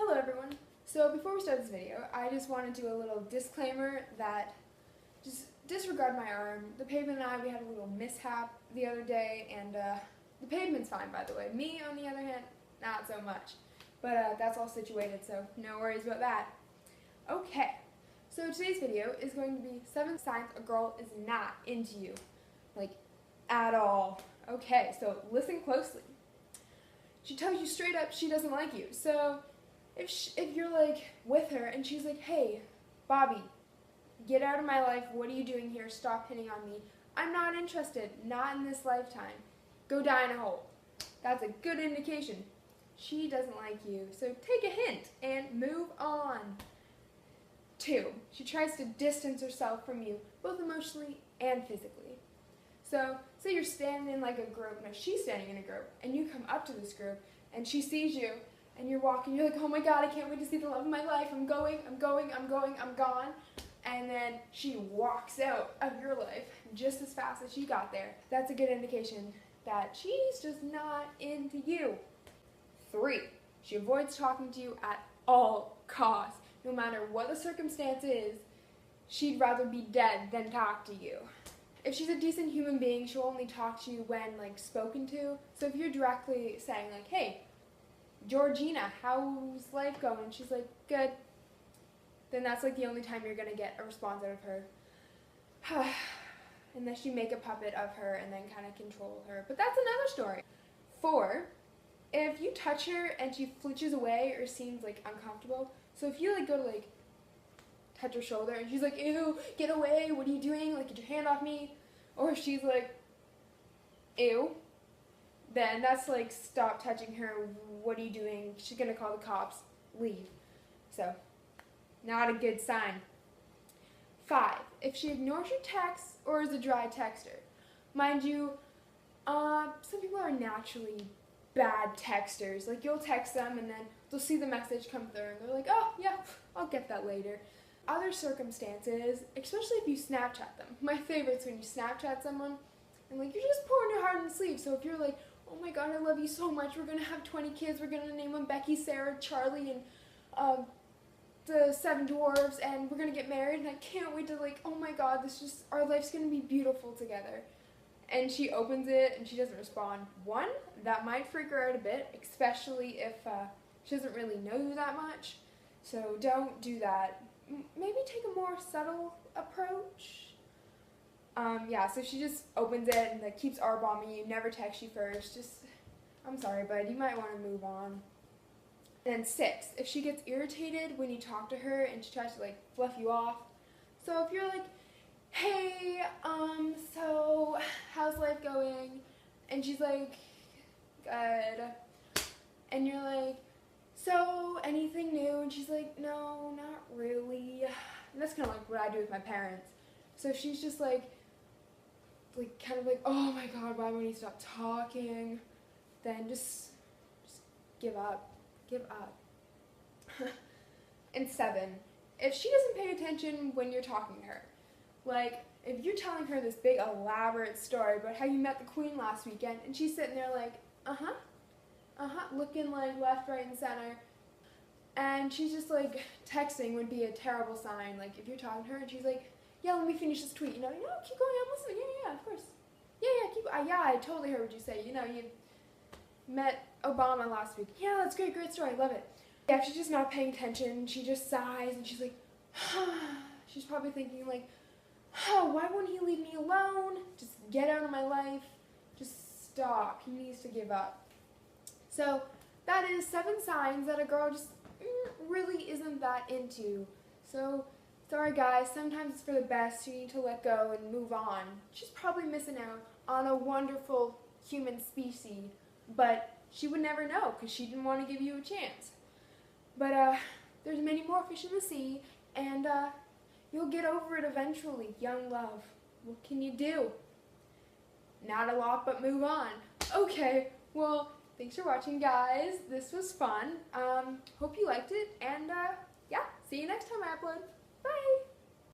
Hello everyone. So before we start this video, I just want to do a little disclaimer that just disregard my arm. The pavement and we had a little mishap the other day, and the pavement's fine, by the way. Me, on the other hand, not so much. But that's all situated, so no worries about that. Okay, so today's video is going to be 7 signs a girl is not into you. Like, at all. Okay, so listen closely. She tells you straight up she doesn't like you. So if you're like with her and she's like, hey, Bobby, get out of my life. What are you doing here? Stop hitting on me. I'm not interested. Not in this lifetime. Go die in a hole. That's a good indication. She doesn't like you. So take a hint and move on. 2, she tries to distance herself from you, both emotionally and physically. So, say you're standing in like a group, no, she's standing in a group, and you come up to this group, and she sees you, and you're walking, you're like, oh my god, I can't wait to see the love of my life, I'm going, I'm gone, and then she walks out of your life just as fast as she got there. That's a good indication that she's just not into you. 3, she avoids talking to you at all costs. No matter what the circumstance is, she'd rather be dead than talk to you. If she's a decent human being, she'll only talk to you when, like, spoken to. So if you're directly saying, like, hey, Georgina, how's life going? And she's like, good. Then that's, like, the only time you're going to get a response out of her. Unless you make a puppet of her and then kind of control her. But that's another story. 4, if you touch her and she flinches away or seems, like, uncomfortable. So if you, like, go to, like, touch her shoulder and she's like, ew, get away, what are you doing, like, get your hand off me, or if she's like, ew, then that's like, stop touching her, what are you doing, she's gonna call the cops, leave. So, not a good sign. 5, if she ignores your texts or is a dry texter. Mind you, some people are naturally bad texters. Like, you'll text them and then they'll see the message come through and they're like, oh yeah, I'll get that later. Other circumstances, especially if you Snapchat them. My favorite's when you Snapchat someone and, like, you're just pouring your heart on the sleeve. So if you're like, oh my god, I love you so much, we're gonna have 20 kids, we're gonna name them Becky, Sarah, Charlie, and the 7 dwarves, and we're gonna get married, and I can't wait to, like, oh my god, our life's gonna be beautiful together. And she opens it and she doesn't respond. 1, that might freak her out a bit, especially if she doesn't really know you that much. So don't do that. Maybe take a more subtle approach. Yeah, so she just opens it and, like, keeps R-bombing you, never texts you first. Just, I'm sorry, bud, you might want to move on. And then 6, if she gets irritated when you talk to her and she tries to, like, fluff you off. So if you're like, hey, so how's life going? And she's like, good. And you're like, so, anything new? And she's like, no, not really. And that's kind of like what I do with my parents. So if she's just like kind of like, oh my god, why won't you stop talking? Then just give up. Give up. And 7, if she doesn't pay attention when you're talking to her, like, if you're telling her this big elaborate story about how you met the queen last weekend, and she's sitting there like, looking like left, right, and center, and she's just like, texting would be a terrible sign. Like, if you're talking to her and she's like, yeah, let me finish this tweet, keep going, I'm listening, yeah, of course, yeah, I totally heard what you say, you met Obama last week, yeah, that's great story, I love it. Yeah, if she's just not paying attention, she just sighs, and she's like, she's probably thinking like, oh, why won't he leave me alone? Just get out of my life, just stop, he needs to give up. So that is 7 signs that a girl just really isn't that into. So sorry guys, sometimes it's for the best. You need to let go and move on. She's probably missing out on a wonderful human species, but she would never know because she didn't want to give you a chance. But there's many more fish in the sea, and you'll get over it eventually, young love. What can you do? Not a lot, but move on. Okay, well, thanks for watching, guys. This was fun. Hope you liked it, and yeah, see you next time I upload. Bye!